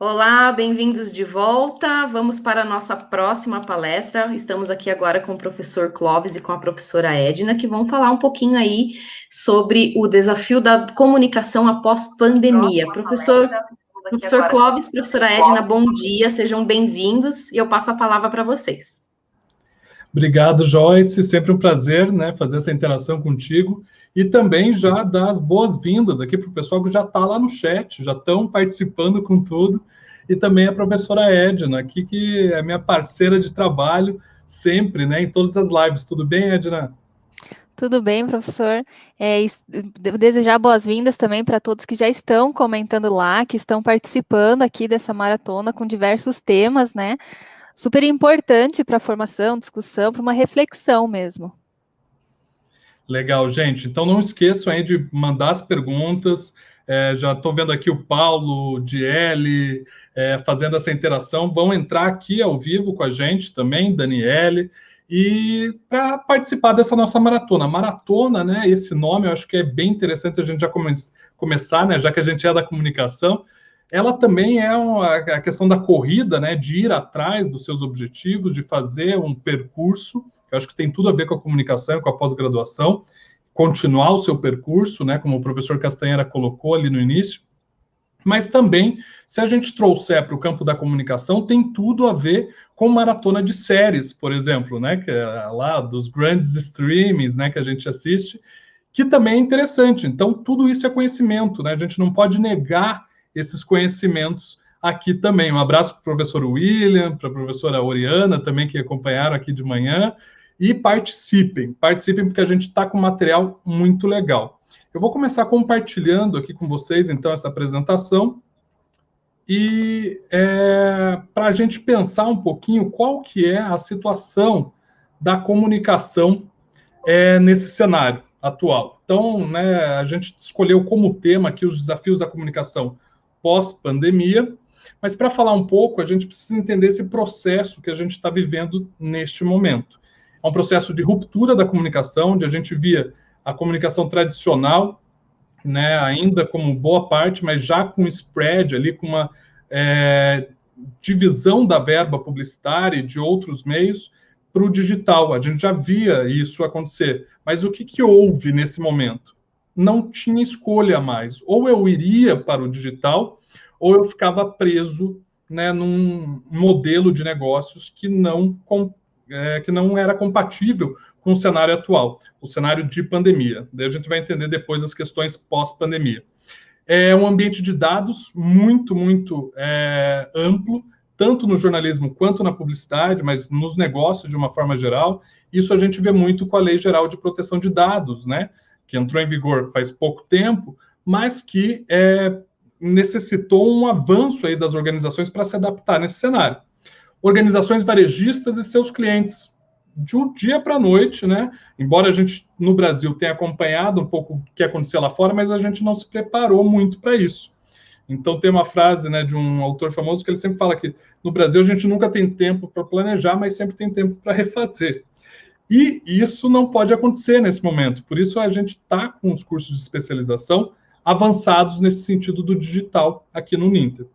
Olá, bem-vindos de volta. Vamos para a nossa próxima palestra. Estamos aqui agora com o professor Clóvis e com a professora Edna, que vão falar um pouquinho aí sobre o desafio da comunicação após pandemia. Professor Clóvis, professora Edna, bom dia, sejam bem-vindos e eu passo a palavra para vocês. Obrigado, Joyce. Sempre um prazer, né, fazer essa interação contigo. E também já dar as boas-vindas aqui para o pessoal que já está lá no chat, já estão participando com tudo. E também a professora Edna, aqui, que é minha parceira de trabalho sempre, né, em todas as lives. Tudo bem, Edna? Tudo bem, professor. Desejar boas-vindas também para todos que já estão comentando lá, que estão participando aqui dessa maratona com diversos temas, né? Super importante para a formação, discussão, para uma reflexão mesmo. Legal, gente. Então não esqueçam aí de mandar as perguntas. Já estou vendo aqui o Paulo, Diele, fazendo essa interação. Vão entrar aqui ao vivo com a gente também, Daniele, e para participar dessa nossa maratona. Maratona, né? Esse nome eu acho que é bem interessante a gente já começar, né? Já que a gente é da comunicação. Ela também é a questão da corrida, né? De ir atrás dos seus objetivos, de fazer um percurso. Eu acho que tem tudo a ver com a comunicação, com a pós-graduação, continuar o seu percurso, né, como o professor Castanheira colocou ali no início, mas também, se a gente trouxer para o campo da comunicação, tem tudo a ver com maratona de séries, por exemplo, né, que é lá dos grandes streamings, né, que a gente assiste, que também é interessante. Então, tudo isso é conhecimento, né, a gente não pode negar esses conhecimentos aqui também. Um abraço para o professor William, para a professora Oriana também, que acompanharam aqui de manhã, e participem porque a gente está com material muito legal. Eu vou começar compartilhando aqui com vocês, então, essa apresentação, e para a gente pensar um pouquinho qual que é a situação da comunicação nesse cenário atual. Então, né, a gente escolheu como tema aqui os desafios da comunicação pós-pandemia, mas para falar um pouco, a gente precisa entender esse processo que a gente está vivendo neste momento. É um processo de ruptura da comunicação, onde a gente via a comunicação tradicional, né, ainda como boa parte, mas já com spread ali, com uma divisão da verba publicitária e de outros meios para o digital. A gente já via isso acontecer. Mas o que houve nesse momento? Não tinha escolha mais. Ou eu iria para o digital, ou eu ficava preso, né, num modelo de negócios que não era compatível com o cenário atual, o cenário de pandemia. Daí a gente vai entender depois as questões pós-pandemia. É um ambiente de dados muito, muito amplo, tanto no jornalismo quanto na publicidade, mas nos negócios de uma forma geral. Isso a gente vê muito com a Lei Geral de Proteção de Dados, né, que entrou em vigor faz pouco tempo, mas que necessitou um avanço aí das organizações para se adaptar nesse cenário. Organizações varejistas e seus clientes, de um dia para a noite, né? Embora a gente, no Brasil, tenha acompanhado um pouco o que acontecia lá fora, mas a gente não se preparou muito para isso. Então, tem uma frase, né, de um autor famoso que ele sempre fala que no Brasil a gente nunca tem tempo para planejar, mas sempre tem tempo para refazer. E isso não pode acontecer nesse momento. Por isso, a gente está com os cursos de especialização avançados nesse sentido do digital aqui no Ninter.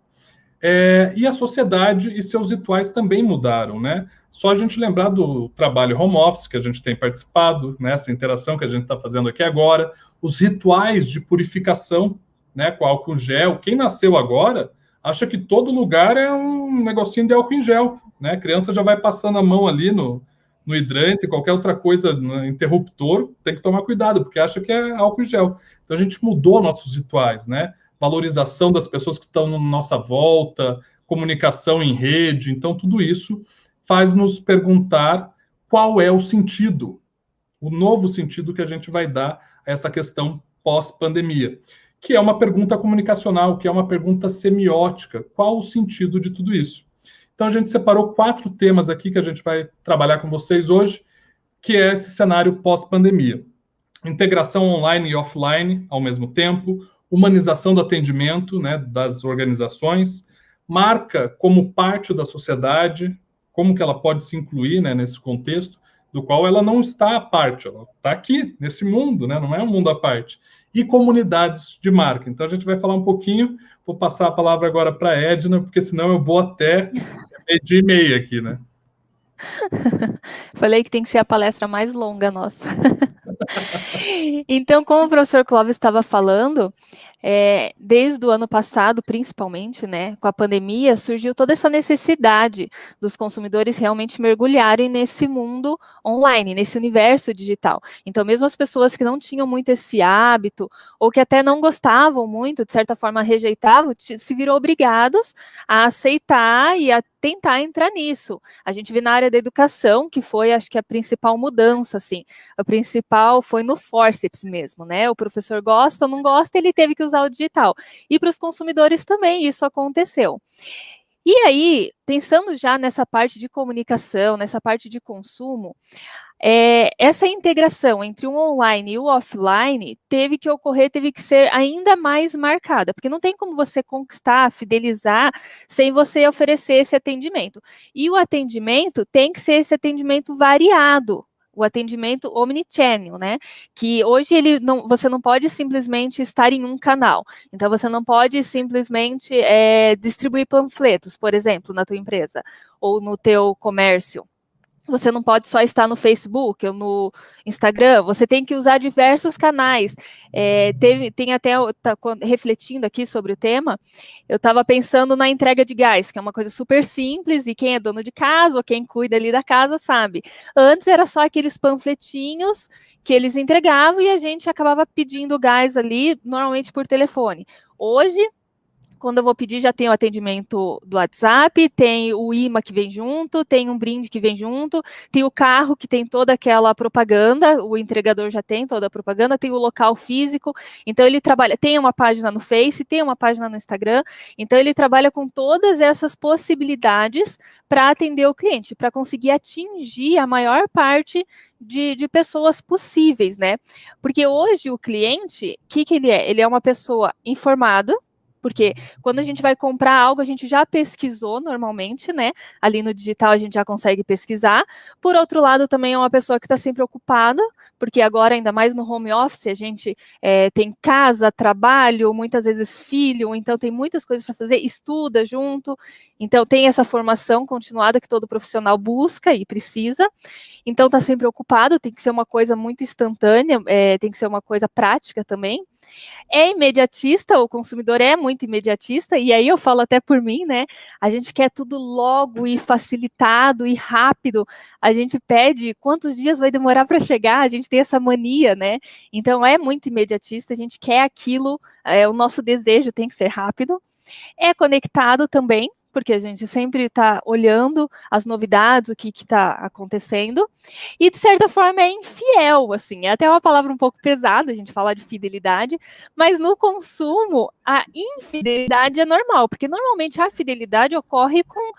E a sociedade e seus rituais também mudaram, né? Só a gente lembrar do trabalho home office, que a gente tem participado, né? Essa interação que a gente está fazendo aqui agora, os rituais de purificação, né? Com álcool gel. Quem nasceu agora acha que todo lugar é um negocinho de álcool em gel, né? A criança já vai passando a mão ali no hidrante, qualquer outra coisa, no interruptor, tem que tomar cuidado, porque acha que é álcool em gel. Então a gente mudou nossos rituais, né? Valorização das pessoas que estão na nossa volta, comunicação em rede. Então, tudo isso faz nos perguntar qual é o sentido, o novo sentido que a gente vai dar a essa questão pós-pandemia, que é uma pergunta comunicacional, que é uma pergunta semiótica. Qual o sentido de tudo isso? Então, a gente separou 4 temas aqui que a gente vai trabalhar com vocês hoje, que é esse cenário pós-pandemia. Integração online e offline ao mesmo tempo, humanização do atendimento, né, das organizações, marca como parte da sociedade, como que ela pode se incluir, né, nesse contexto, do qual ela não está à parte, ela está aqui, nesse mundo, né, não é um mundo à parte. e comunidades de marca. Então, a gente vai falar um pouquinho, vou passar a palavra agora para a Edna, porque senão eu vou até 12h30 aqui, né? Falei que tem que ser a palestra mais longa nossa. Então, como o professor Clóvis estava falando, desde o ano passado, principalmente, né, com a pandemia, surgiu toda essa necessidade dos consumidores realmente mergulharem nesse mundo online, nesse universo digital. Então, mesmo as pessoas que não tinham muito esse hábito, ou que até não gostavam muito, de certa forma rejeitavam, se viram obrigados a aceitar e a tentar entrar nisso. A gente vê na área da educação, que foi, acho que, a principal mudança, assim. A principal foi no forceps mesmo, né? O professor gosta ou não gosta, ele teve que usar o digital. E para os consumidores também isso aconteceu. E aí, pensando já nessa parte de comunicação, nessa parte de consumo, essa integração entre o online e o offline teve que ocorrer, teve que ser ainda mais marcada, porque não tem como você conquistar, fidelizar, sem você oferecer esse atendimento. E o atendimento tem que ser esse atendimento variado, o atendimento omnichannel, né? Que hoje você não pode simplesmente estar em um canal. Então, você não pode simplesmente distribuir panfletos, por exemplo, na tua empresa ou no teu comércio. Você não pode só estar no Facebook ou no Instagram, você tem que usar diversos canais. Tem até, refletindo aqui sobre o tema, eu estava pensando na entrega de gás, que é uma coisa super simples, e quem é dono de casa ou quem cuida ali da casa sabe. Antes era só aqueles panfletinhos que eles entregavam e a gente acabava pedindo gás ali, normalmente por telefone. Hoje, quando eu vou pedir, já tem o atendimento do WhatsApp, tem o imã que vem junto, tem um brinde que vem junto, tem o carro que tem toda aquela propaganda, o entregador já tem toda a propaganda, tem o local físico, então ele trabalha, tem uma página no Face, tem uma página no Instagram, então ele trabalha com todas essas possibilidades para atender o cliente, para conseguir atingir a maior parte de pessoas possíveis, né? Porque hoje o cliente, o que ele é? Ele é uma pessoa informada, porque quando a gente vai comprar algo, a gente já pesquisou normalmente, né? Ali no digital a gente já consegue pesquisar. Por outro lado, também é uma pessoa que está sempre ocupada, porque agora, ainda mais no home office, a gente tem casa, trabalho, muitas vezes filho, então tem muitas coisas para fazer, estuda junto, então tem essa formação continuada que todo profissional busca e precisa. Então está sempre ocupado, tem que ser uma coisa muito instantânea, tem que ser uma coisa prática também. É imediatista, o consumidor é muito imediatista, e aí eu falo até por mim, né? A gente quer tudo logo e facilitado e rápido. A gente pede quantos dias vai demorar para chegar, a gente tem essa mania, né? Então é muito imediatista, a gente quer aquilo, o nosso desejo tem que ser rápido. É conectado também, porque a gente sempre está olhando as novidades, o que está acontecendo, e de certa forma é infiel, assim, é até uma palavra um pouco pesada a gente falar de fidelidade, mas no consumo a infidelidade é normal, porque normalmente a fidelidade ocorre com,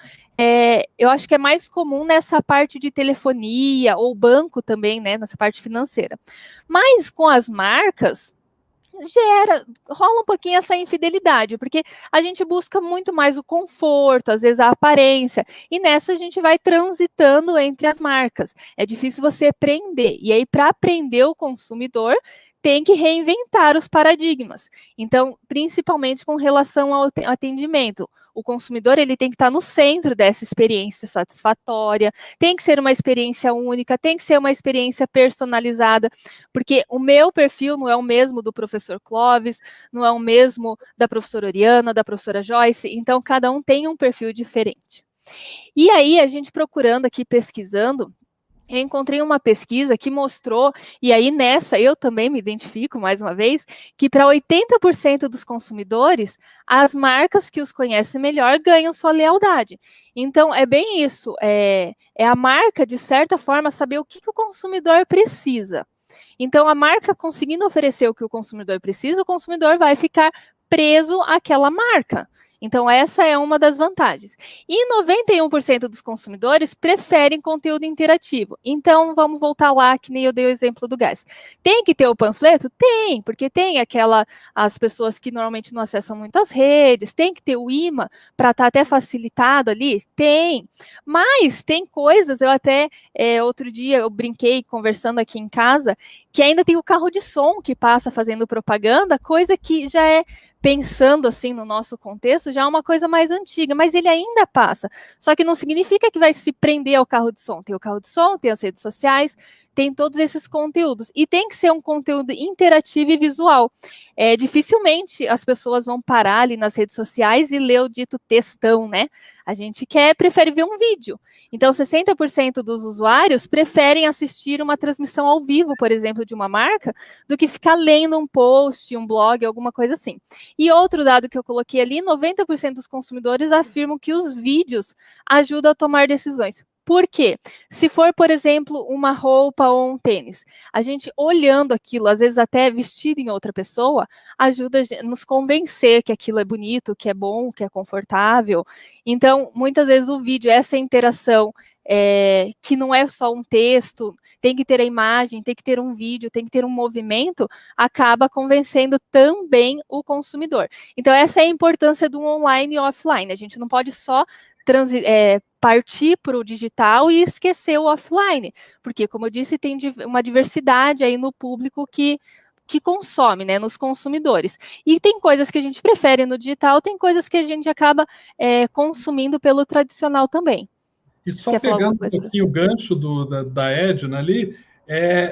eu acho que é mais comum nessa parte de telefonia, ou banco também, né, nessa parte financeira, mas com as marcas, rola um pouquinho essa infidelidade, porque a gente busca muito mais o conforto, às vezes a aparência, e nessa a gente vai transitando entre as marcas. É difícil você prender, e aí para prender o consumidor, tem que reinventar os paradigmas. Então, principalmente com relação ao atendimento, o consumidor ele tem que estar no centro dessa experiência satisfatória, tem que ser uma experiência única, tem que ser uma experiência personalizada, porque o meu perfil não é o mesmo do professor Clóvis, não é o mesmo da professora Oriana, da professora Joyce, então cada um tem um perfil diferente. E aí, a gente procurando aqui, pesquisando, eu encontrei uma pesquisa que mostrou, e aí nessa eu também me identifico mais uma vez, que para 80% dos consumidores, as marcas que os conhecem melhor ganham sua lealdade. Então, é bem isso, é a marca, de certa forma, saber o que o consumidor precisa. Então, a marca conseguindo oferecer o que o consumidor precisa, o consumidor vai ficar preso àquela marca. Então, essa é uma das vantagens. E 91% dos consumidores preferem conteúdo interativo. Então, vamos voltar lá, que nem eu dei o exemplo do gás. Tem que ter o panfleto? Tem, porque tem as pessoas que normalmente não acessam muitas redes, tem que ter o imã para estar até facilitado ali? Tem. Mas tem coisas, eu até, outro dia, eu brinquei conversando aqui em casa, que ainda tem o carro de som que passa fazendo propaganda, coisa que já é, pensando assim no nosso contexto, já é uma coisa mais antiga, mas ele ainda passa. Só que não significa que vai se prender ao carro de som. Tem o carro de som, tem as redes sociais, tem todos esses conteúdos. E tem que ser um conteúdo interativo e visual. Dificilmente as pessoas vão parar ali nas redes sociais e ler o dito textão, né? A gente prefere ver um vídeo. Então, 60% dos usuários preferem assistir uma transmissão ao vivo, por exemplo, de uma marca, do que ficar lendo um post, um blog, alguma coisa assim. E outro dado que eu coloquei ali, 90% dos consumidores afirmam que os vídeos ajudam a tomar decisões. Por quê? Se for, por exemplo, uma roupa ou um tênis, a gente olhando aquilo, às vezes até vestido em outra pessoa, ajuda a nos convencer que aquilo é bonito, que é bom, que é confortável. Então, muitas vezes o vídeo, essa interação, que não é só um texto, tem que ter a imagem, tem que ter um vídeo, tem que ter um movimento, acaba convencendo também o consumidor. Então, essa é a importância do online e offline. A gente não pode só partir para o digital e esquecer o offline, porque, como eu disse, tem uma diversidade aí no público que consome, né, nos consumidores. E tem coisas que a gente prefere no digital, tem coisas que a gente acaba consumindo pelo tradicional também. E só pegando um pouquinho o gancho da Edna ali,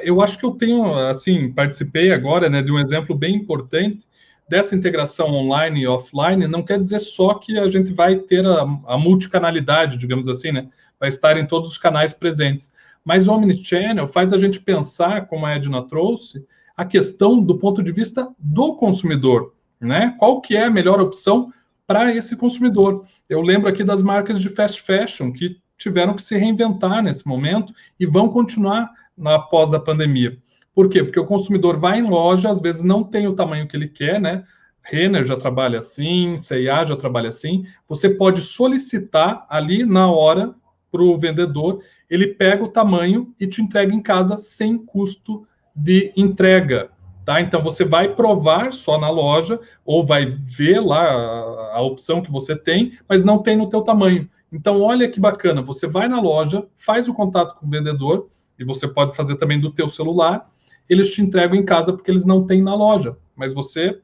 eu acho que eu tenho, assim, participei agora, né, de um exemplo bem importante dessa integração online e offline. Não quer dizer só que a gente vai ter a multicanalidade, digamos assim, né, vai estar em todos os canais presentes. Mas o Omnichannel faz a gente pensar, como a Edna trouxe, a questão do ponto de vista do consumidor, né? Qual que é a melhor opção para esse consumidor? Eu lembro aqui das marcas de fast fashion que tiveram que se reinventar nesse momento e vão continuar após a pandemia. Por quê? Porque o consumidor vai em loja, às vezes não tem o tamanho que ele quer, né? Renner já trabalha assim, C&A já trabalha assim. Você pode solicitar ali na hora para o vendedor, ele pega o tamanho e te entrega em casa sem custo de entrega. Tá? Então você vai provar só na loja ou vai ver lá a opção que você tem, mas não tem no teu tamanho. Então olha que bacana, você vai na loja, faz o contato com o vendedor, e você pode fazer também do teu celular, eles te entregam em casa porque eles não têm na loja, mas você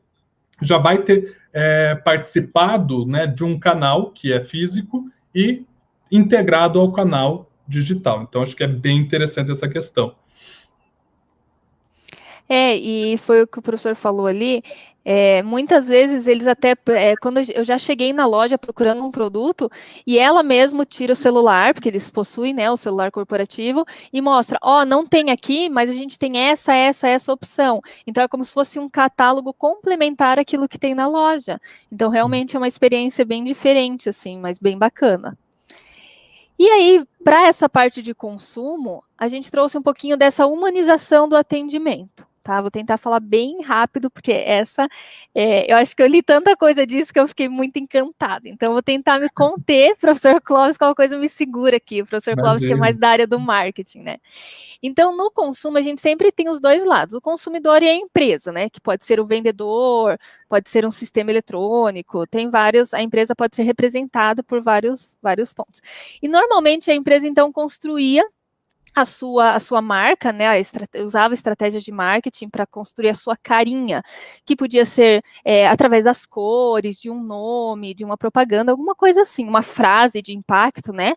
já vai ter participado, né, de um canal que é físico e integrado ao canal digital. Então acho que é bem interessante essa questão. E foi o que o professor falou ali, muitas vezes eles até, quando eu já cheguei na loja procurando um produto, e ela mesmo tira o celular, porque eles possuem, né, o celular corporativo, e mostra, não tem aqui, mas a gente tem essa opção. Então é como se fosse um catálogo complementar àquilo que tem na loja. Então realmente é uma experiência bem diferente, assim, mas bem bacana. E aí, para essa parte de consumo, a gente trouxe um pouquinho dessa humanização do atendimento. Tá? Vou tentar falar bem rápido, porque eu acho que eu li tanta coisa disso que eu fiquei muito encantada. Então, vou tentar me conter, professor Clóvis, qualquer coisa me segura aqui. O professor Clóvis, que é mais da área do marketing, né? Então, no consumo, a gente sempre tem os dois lados, o consumidor e a empresa, né? Que pode ser o vendedor, pode ser um sistema eletrônico, tem vários, a empresa pode ser representada por vários pontos. E, normalmente, a empresa, então, construía a sua marca, né, usava estratégias de marketing para construir a sua carinha, que podia ser através das cores, de um nome, de uma propaganda, alguma coisa assim, uma frase de impacto, né?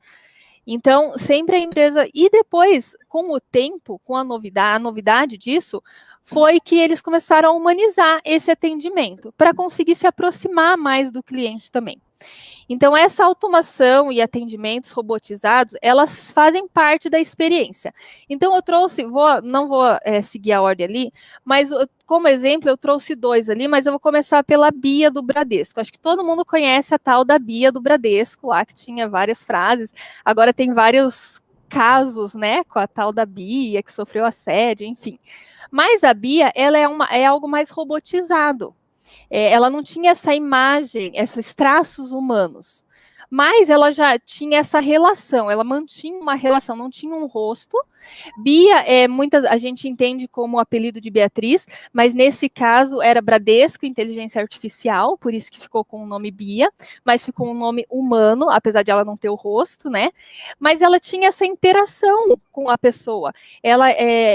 Então, sempre a empresa, e depois, com o tempo, com a novidade disso, foi que eles começaram a humanizar esse atendimento, para conseguir se aproximar mais do cliente também. Então, essa automação e atendimentos robotizados, elas fazem parte da experiência. Então, eu trouxe, não vou seguir a ordem ali, mas como exemplo, eu trouxe 2 ali, mas eu vou começar pela Bia do Bradesco. Acho que todo mundo conhece a tal da Bia do Bradesco, lá que tinha várias frases, agora tem vários casos, né, com a tal da Bia, que sofreu assédio, enfim. Mas a Bia, ela é algo mais robotizado. ela não tinha essa imagem, esses traços humanos, mas ela já tinha essa relação, ela mantinha uma relação, não tinha um rosto. Bia, a gente entende como o apelido de Beatriz, mas nesse caso era Bradesco Inteligência Artificial, por isso que ficou com o nome Bia, mas ficou um nome humano, apesar de ela não ter o rosto, né? Mas ela tinha essa interação com a pessoa. Ela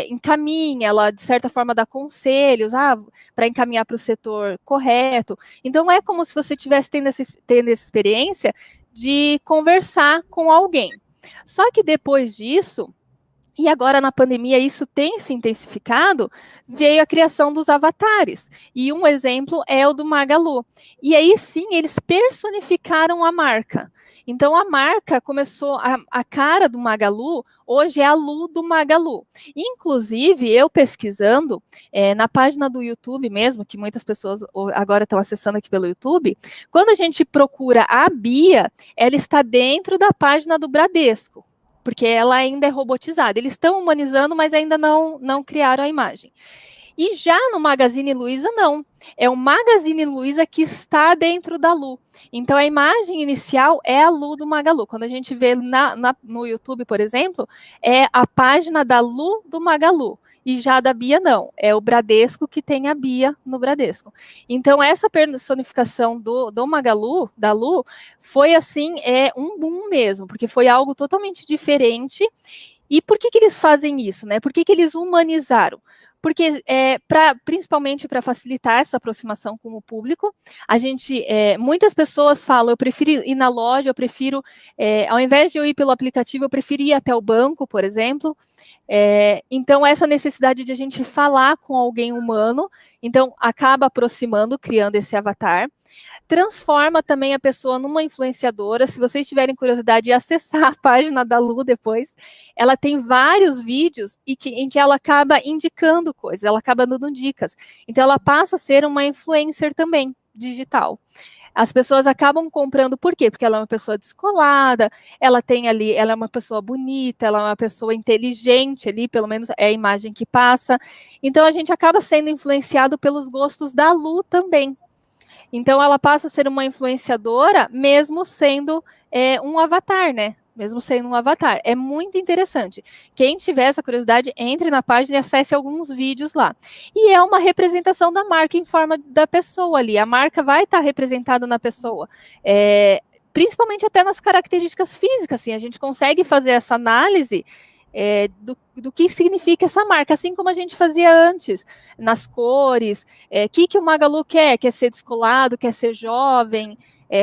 encaminha, ela de certa forma dá conselhos, para encaminhar para o setor correto. Então é como se você estivesse tendo essa experiência de conversar com alguém. Só que depois disso, e agora na pandemia isso tem se intensificado, veio a criação dos avatares. E um exemplo é o do Magalu. E aí sim, eles personificaram a marca. Então a marca começou, a cara do Magalu, hoje é a Lu do Magalu. Inclusive, eu pesquisando, na página do YouTube mesmo, que muitas pessoas agora estão acessando aqui pelo YouTube, quando a gente procura a Bia, ela está dentro da página do Bradesco, porque ela ainda é robotizada. Eles estão humanizando, mas ainda não criaram a imagem. E já no Magazine Luiza, não. É o Magazine Luiza que está dentro da Lu. Então, a imagem inicial é a Lu do Magalu. Quando a gente vê no YouTube, por exemplo, é a página da Lu do Magalu. E já da Bia, não. É o Bradesco que tem a Bia no Bradesco. Então, essa personificação do Magalu, da Lu, foi, assim, um boom mesmo, porque foi algo totalmente diferente. E por que eles fazem isso, né? Por que eles humanizaram? Porque, principalmente para facilitar essa aproximação com o público, muitas pessoas falam, eu prefiro ir na loja, eu prefiro, ao invés de eu ir pelo aplicativo, eu prefiro ir até o banco, por exemplo. Então, essa necessidade de a gente falar com alguém humano, então, acaba aproximando, criando esse avatar. Transforma também a pessoa numa influenciadora. Se vocês tiverem curiosidade de acessar a página da Lu depois, ela tem vários vídeos em que ela acaba indicando coisas, ela acaba dando dicas. Então, ela passa a ser uma influencer também, digital. As pessoas acabam comprando, por quê? Porque ela é uma pessoa descolada, ela é uma pessoa bonita, ela é uma pessoa inteligente ali, pelo menos é a imagem que passa. Então, a gente acaba sendo influenciado pelos gostos da Lu também. Então, ela passa a ser uma influenciadora, mesmo sendo um avatar, né? Mesmo sendo um avatar. É muito interessante. Quem tiver essa curiosidade, entre na página e acesse alguns vídeos lá. E é uma representação da marca em forma da pessoa ali. A marca vai estar representada na pessoa. Principalmente até nas características físicas, assim. A gente consegue fazer essa análise do que significa essa marca, assim como a gente fazia antes, nas cores, que o Magalu quer ser descolado, quer ser jovem,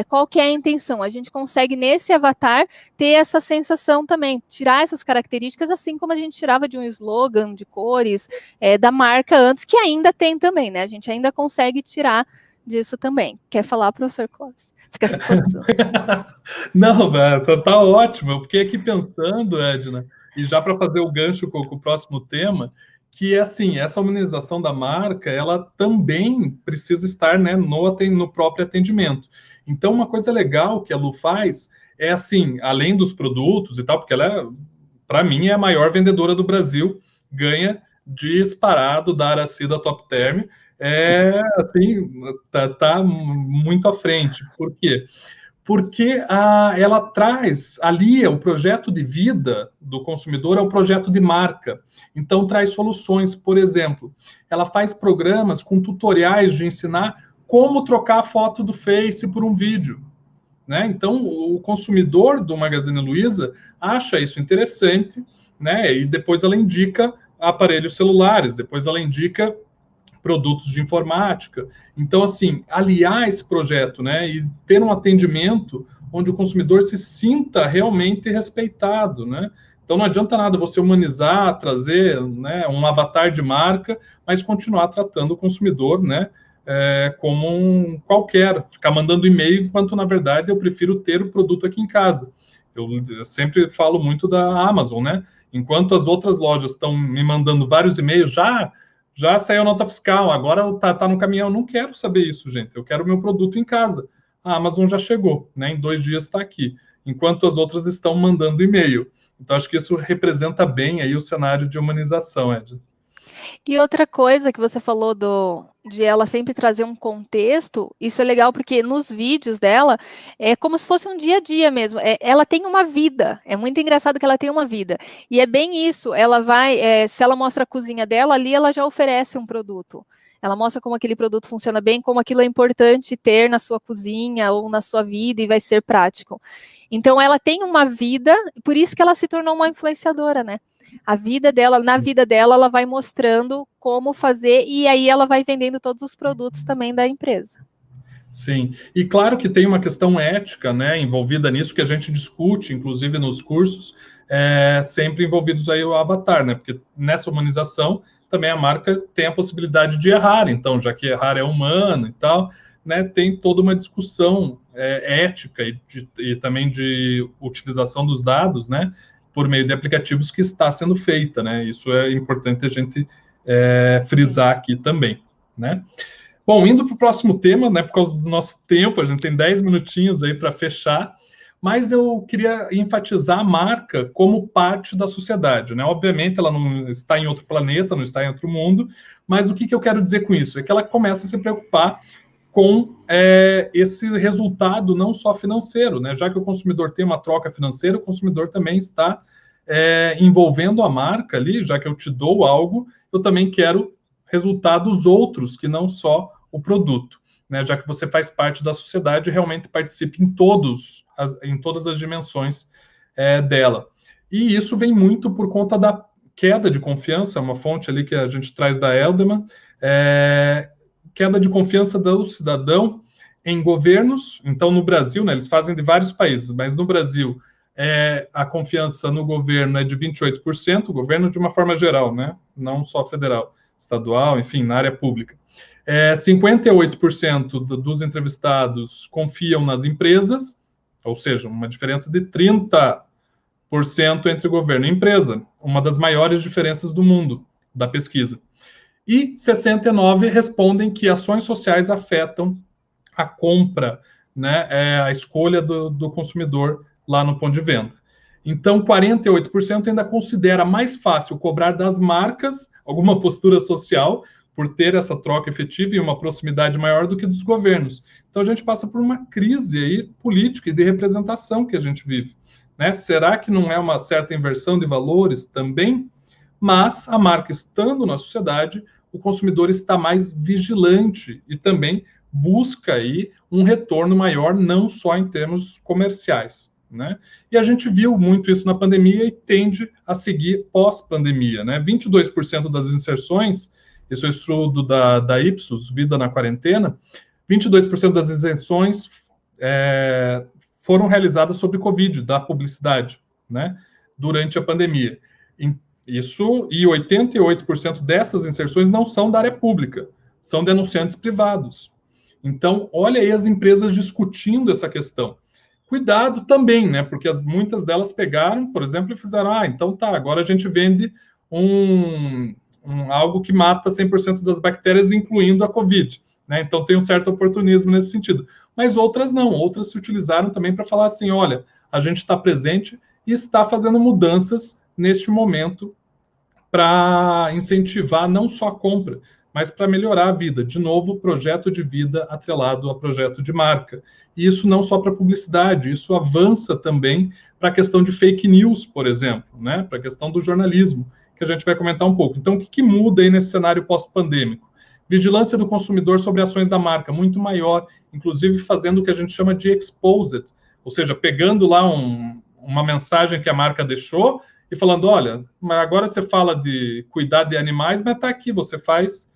qual que é a intenção? A gente consegue, nesse avatar, ter essa sensação também, tirar essas características, assim como a gente tirava de um slogan, de cores, da marca antes, que ainda tem também, né? A gente ainda consegue tirar disso também. Quer falar, professor Clóvis? Fica se coçando. Não, tá ótimo. Eu fiquei aqui pensando, Edna, e já para fazer o gancho com o próximo tema, que assim, essa humanização da marca, ela também precisa estar, né, no próprio atendimento. Então, uma coisa legal que a Lu faz é assim, além dos produtos e tal, porque ela, para mim, é a maior vendedora do Brasil, ganha disparado da Araci da Top Term, assim, tá muito à frente. Por quê? Porque ela traz, alia o projeto de vida do consumidor ao projeto de marca. Então, traz soluções. Por exemplo, ela faz programas com tutoriais de ensinar como trocar a foto do Face por um vídeo. Né? Então, o consumidor do Magazine Luiza acha isso interessante, né? E depois ela indica aparelhos celulares, depois ela indica produtos de informática. Então, assim, aliar esse projeto, né, e ter um atendimento onde o consumidor se sinta realmente respeitado, né? Então, não adianta nada você humanizar, trazer, né, um avatar de marca, mas continuar tratando o consumidor, né, como um qualquer, ficar mandando e-mail, enquanto, na verdade, eu prefiro ter o produto aqui em casa. Eu sempre falo muito da Amazon, né? Enquanto as outras lojas estão me mandando vários e-mails, já saiu a nota fiscal, agora tá no caminhão. Eu não quero saber isso, gente. Eu quero o meu produto em casa. A Amazon já chegou, né? Em 2 dias está aqui, enquanto as outras estão mandando e-mail. Então, acho que isso representa bem aí o cenário de humanização, Ed. E outra coisa que você falou de ela sempre trazer um contexto, isso é legal porque nos vídeos dela é como se fosse um dia a dia mesmo. Ela tem uma vida, é muito engraçado que ela tem uma vida. E é bem isso, ela vai, se ela mostra a cozinha dela, ali ela já oferece um produto. Ela mostra como aquele produto funciona bem, como aquilo é importante ter na sua cozinha ou na sua vida e vai ser prático. Então ela tem uma vida, por isso que ela se tornou uma influenciadora, né? A vida dela, na vida dela, ela vai mostrando como fazer e aí ela vai vendendo todos os produtos também da empresa. Sim, e claro que tem uma questão ética, né, envolvida nisso, que a gente discute, inclusive nos cursos, sempre envolvidos aí o avatar, né, porque nessa humanização também a marca tem a possibilidade de errar, então, já que errar é humano e tal, né, tem toda uma discussão ética e também de utilização dos dados, né, por meio de aplicativos que está sendo feita, né, isso é importante a gente frisar aqui também, né. Bom, indo para o próximo tema, né, por causa do nosso tempo, a gente tem 10 minutinhos aí para fechar, mas eu queria enfatizar a marca como parte da sociedade, né? Obviamente ela não está em outro planeta, não está em outro mundo, mas o que eu quero dizer com isso? É que ela começa a se preocupar com esse resultado não só financeiro, né? Já que o consumidor tem uma troca financeira, o consumidor também está envolvendo a marca ali, já que eu te dou algo, eu também quero resultados outros que não só o produto, né? Já que você faz parte da sociedade e realmente participa em todas as dimensões dela. E isso vem muito por conta da queda de confiança, uma fonte ali que a gente traz da Elderman, queda de confiança do cidadão em governos. Então, no Brasil, né, eles fazem de vários países, mas no Brasil, a confiança no governo é de 28%, o governo de uma forma geral, né, não só federal, estadual, enfim, na área pública. 58% dos entrevistados confiam nas empresas, ou seja, uma diferença de 30% entre governo e empresa, uma das maiores diferenças do mundo, da pesquisa. E 69% respondem que ações sociais afetam a compra, né, a escolha do consumidor lá no ponto de venda. Então, 48% ainda considera mais fácil cobrar das marcas alguma postura social por ter essa troca efetiva e uma proximidade maior do que dos governos. Então, a gente passa por uma crise aí política e de representação que a gente vive, né? Será que não é uma certa inversão de valores também? Mas a marca estando na sociedade, o consumidor está mais vigilante e também busca aí um retorno maior, não só em termos comerciais, né? E a gente viu muito isso na pandemia e tende a seguir pós-pandemia, né? 22% das inserções, esse é o estudo da Ipsos, Vida na Quarentena, 22% das inserções foram realizadas sobre Covid, da publicidade, né? Durante a pandemia. Isso, e 88% dessas inserções não são da área pública, são de anunciantes privados. Então, olha aí as empresas discutindo essa questão. Cuidado também, né? Porque muitas delas pegaram, por exemplo, e fizeram, então tá, agora a gente vende algo que mata 100% das bactérias, incluindo a Covid, né? Então tem um certo oportunismo nesse sentido. Mas outras não, outras se utilizaram também para falar assim, olha, a gente está presente e está fazendo mudanças neste momento para incentivar não só a compra, mas para melhorar a vida. De novo, projeto de vida atrelado a projeto de marca. E isso não só para publicidade, isso avança também para a questão de fake news, por exemplo, né? Para a questão do jornalismo, que a gente vai comentar um pouco. Então, o que muda aí nesse cenário pós-pandêmico? Vigilância do consumidor sobre ações da marca, muito maior, inclusive fazendo o que a gente chama de exposed, ou seja, pegando lá uma mensagem que a marca deixou e falando, olha, agora você fala de cuidar de animais, mas está aqui, você faz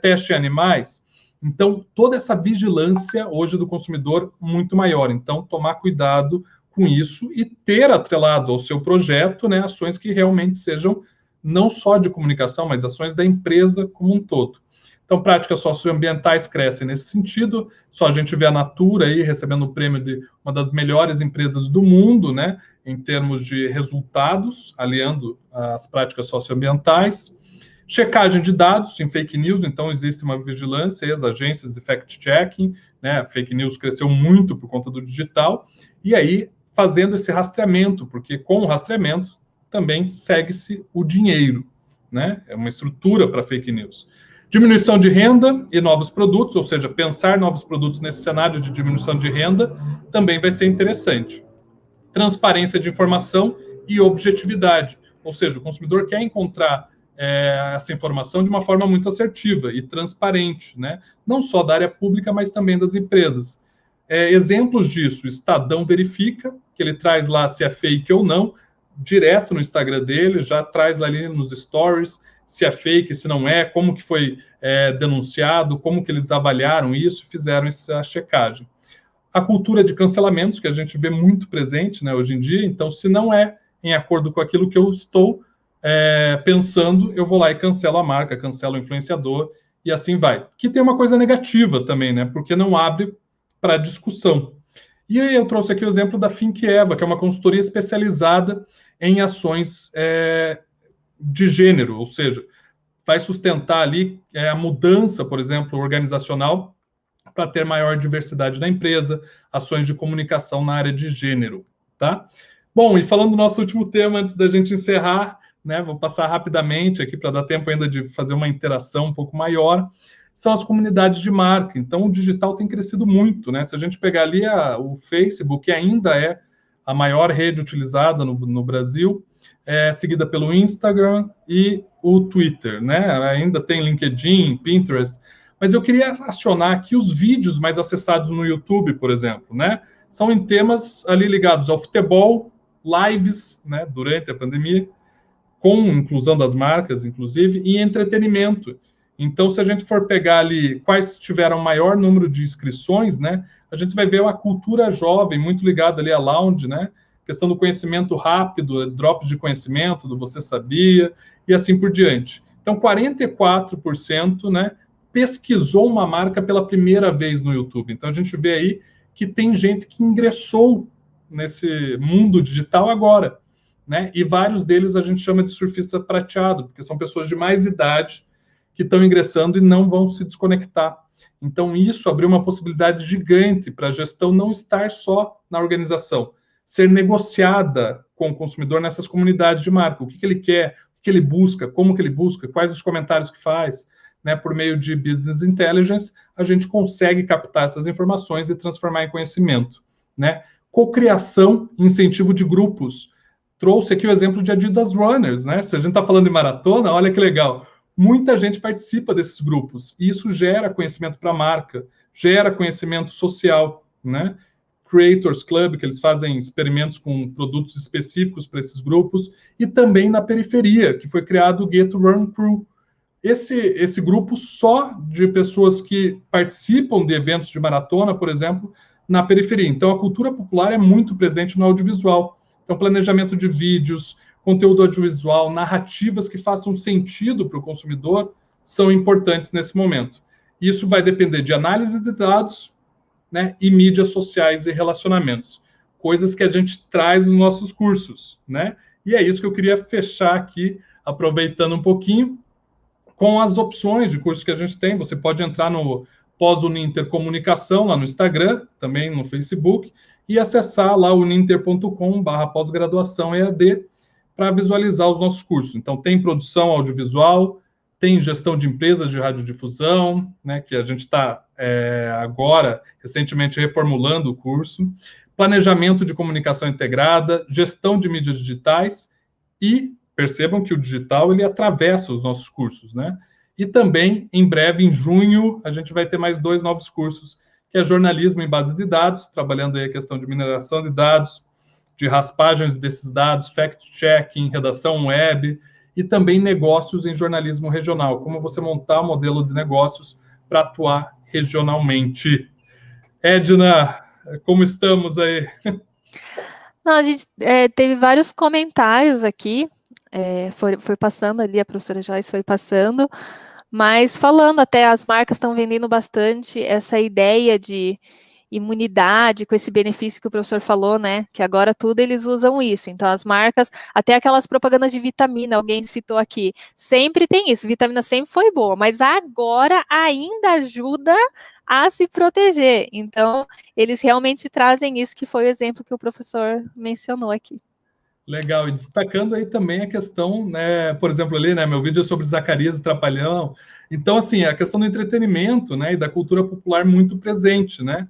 teste em animais. Então, toda essa vigilância hoje do consumidor muito maior. Então, tomar cuidado com isso e ter atrelado ao seu projeto, né, ações que realmente sejam não só de comunicação, mas ações da empresa como um todo. Então, práticas socioambientais crescem nesse sentido. Só a gente vê a Natura aí recebendo o prêmio de uma das melhores empresas do mundo, né, em termos de resultados, aliando as práticas socioambientais. Checagem de dados em fake news, então existe uma vigilância, as agências de fact-checking, né, fake news cresceu muito por conta do digital, e aí fazendo esse rastreamento, porque com o rastreamento também segue-se o dinheiro, né? É uma estrutura para fake news. Diminuição de renda e novos produtos, ou seja, pensar novos produtos nesse cenário de diminuição de renda também vai ser interessante. Transparência de informação e objetividade, ou seja, o consumidor quer encontrar essa informação de uma forma muito assertiva e transparente, né? Não só da área pública, mas também das empresas. Exemplos disso, Estadão Verifica, que ele traz lá se é fake ou não, direto no Instagram dele, já traz lá ali nos stories, se é fake, se não é, como que foi denunciado, como que eles avaliaram isso, fizeram essa checagem. A cultura de cancelamentos, que a gente vê muito presente, né, hoje em dia, então, se não é em acordo com aquilo que eu estou pensando, eu vou lá e cancelo a marca, cancelo o influenciador, e assim vai. Que tem uma coisa negativa também, né, porque não abre para discussão. E aí eu trouxe aqui o exemplo da Think Eva, que é uma consultoria especializada em ações de gênero, ou seja, vai sustentar ali a mudança, por exemplo, organizacional, para ter maior diversidade na empresa, ações de comunicação na área de gênero, tá? Bom, e falando do nosso último tema, antes da gente encerrar, né, vou passar rapidamente aqui para dar tempo ainda de fazer uma interação um pouco maior, são as comunidades de marca. Então, o digital tem crescido muito, né? Se a gente pegar ali o Facebook, que ainda é a maior rede utilizada no Brasil, seguida pelo Instagram e o Twitter, né? Ainda tem LinkedIn, Pinterest, mas eu queria acionar aqui os vídeos mais acessados no YouTube, por exemplo, né? São em temas ali ligados ao futebol, lives, né, durante a pandemia, com inclusão das marcas, inclusive, e entretenimento. Então, se a gente for pegar ali quais tiveram maior número de inscrições, né, a gente vai ver uma cultura jovem muito ligada ali à lounge, né? Questão do conhecimento rápido, drop de conhecimento, do você sabia, e assim por diante. Então, 44%, né, pesquisou uma marca pela primeira vez no YouTube. Então, a gente vê aí que tem gente que ingressou nesse mundo digital agora, né? E vários deles a gente chama de surfista prateado, porque são pessoas de mais idade que estão ingressando e não vão se desconectar. Então, isso abriu uma possibilidade gigante para a gestão não estar só na organização, ser negociada com o consumidor nessas comunidades de marca. O que ele quer, o que ele busca, como que ele busca, quais os comentários que faz, né? Por meio de Business Intelligence, a gente consegue captar essas informações e transformar em conhecimento, né? Cocriação, incentivo de grupos. Trouxe aqui o exemplo de Adidas Runners, né? Se a gente está falando de maratona, olha que legal. Muita gente participa desses grupos, e isso gera conhecimento para a marca, gera conhecimento social, né? Creators Club, que eles fazem experimentos com produtos específicos para esses grupos, e também na periferia, que foi criado o Get Run Crew. Esse grupo só de pessoas que participam de eventos de maratona, por exemplo, na periferia. Então, a cultura popular é muito presente no audiovisual. Então, planejamento de vídeos, conteúdo audiovisual, narrativas que façam sentido para o consumidor são importantes nesse momento. Isso vai depender de análise de dados, né, e mídias sociais e relacionamentos, coisas que a gente traz nos nossos cursos, né? E é isso que eu queria fechar aqui, aproveitando um pouquinho, com as opções de cursos que a gente tem. Você pode entrar no Pós-Uninter Comunicação, lá no Instagram, também no Facebook, e acessar lá uninter.com/pós-graduação EAD para visualizar os nossos cursos. Então, tem produção audiovisual, tem gestão de empresas de radiodifusão, né, que a gente está agora, recentemente, reformulando o curso, planejamento de comunicação integrada, gestão de mídias digitais, e percebam que o digital ele atravessa os nossos cursos, né? E também, em breve, em junho, a gente vai ter mais 2 novos cursos, que é jornalismo em base de dados, trabalhando aí a questão de mineração de dados, de raspagens desses dados, fact-checking, redação web, e também negócios em jornalismo regional, como você montar um modelo de negócios para atuar regionalmente. Edna, como estamos aí? Não, a gente teve vários comentários aqui, foi passando ali, a professora Joyce foi passando, mas falando até, as marcas estão vendendo bastante essa ideia de imunidade, com esse benefício que o professor falou, né, que agora tudo eles usam isso, então as marcas, até aquelas propagandas de vitamina, alguém citou aqui, sempre tem isso, vitamina sempre foi boa, mas agora ainda ajuda a se proteger, então eles realmente trazem isso, que foi o exemplo que o professor mencionou aqui. Legal, e destacando aí também a questão, né, por exemplo, ali, né, meu vídeo é sobre Zacarias e Trapalhão, então, assim, a questão do entretenimento, né, e da cultura popular muito presente, né,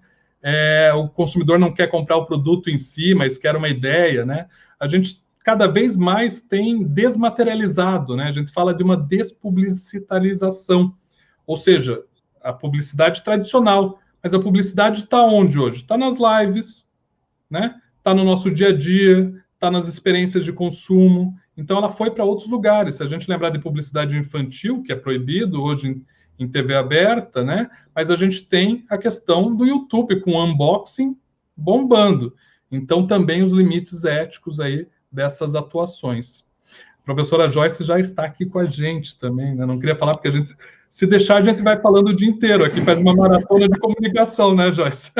o consumidor não quer comprar o produto em si, mas quer uma ideia, né, a gente cada vez mais tem desmaterializado, né, a gente fala de uma despublicitarização, ou seja, a publicidade tradicional, mas a publicidade está onde hoje? Está nas lives, né, está no nosso dia a dia, está nas experiências de consumo, então ela foi para outros lugares. Se a gente lembrar de publicidade infantil, que é proibido hoje em TV aberta, né? Mas a gente tem a questão do YouTube com unboxing bombando. Então também os limites éticos aí dessas atuações. A professora Joyce já está aqui com a gente também, né? Não queria falar porque a gente, se deixar, a gente vai falando o dia inteiro aqui, faz uma maratona de comunicação, né, Joyce?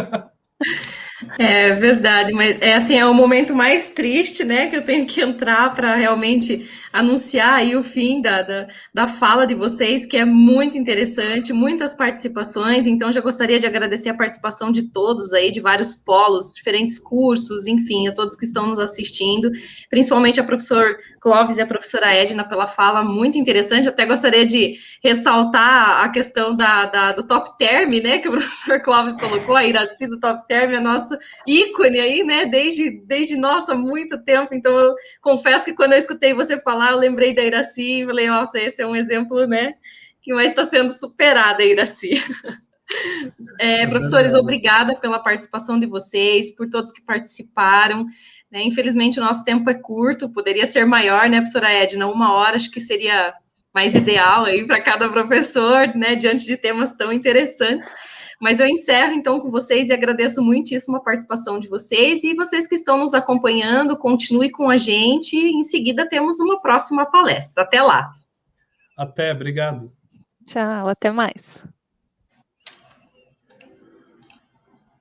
É verdade, mas é assim, é o momento mais triste, né, que eu tenho que entrar para realmente anunciar aí o fim da fala de vocês, que é muito interessante, muitas participações, então já gostaria de agradecer a participação de todos aí, de vários polos, diferentes cursos, enfim, a todos que estão nos assistindo, principalmente a professora Clóvis e a professora Edna pela fala muito interessante, até gostaria de ressaltar a questão do top term, né, que o professor Clóvis colocou, a Iraci do top term, a nossa ícone aí, né, desde nossa, muito tempo, então eu confesso que quando eu escutei você falar, eu lembrei da Iraci, e falei, nossa, esse é um exemplo, né, que mais está sendo superada a Iraci. Professores, obrigada pela participação de vocês, por todos que participaram, né, infelizmente o nosso tempo é curto, poderia ser maior, né, professora Edna, 1 hora, acho que seria mais ideal aí para cada professor, né, diante de temas tão interessantes. Mas eu encerro, então, com vocês e agradeço muitíssimo a participação de vocês. E vocês que estão nos acompanhando, continue com a gente. Em seguida, temos uma próxima palestra. Até lá. Até, obrigado. Tchau, até mais.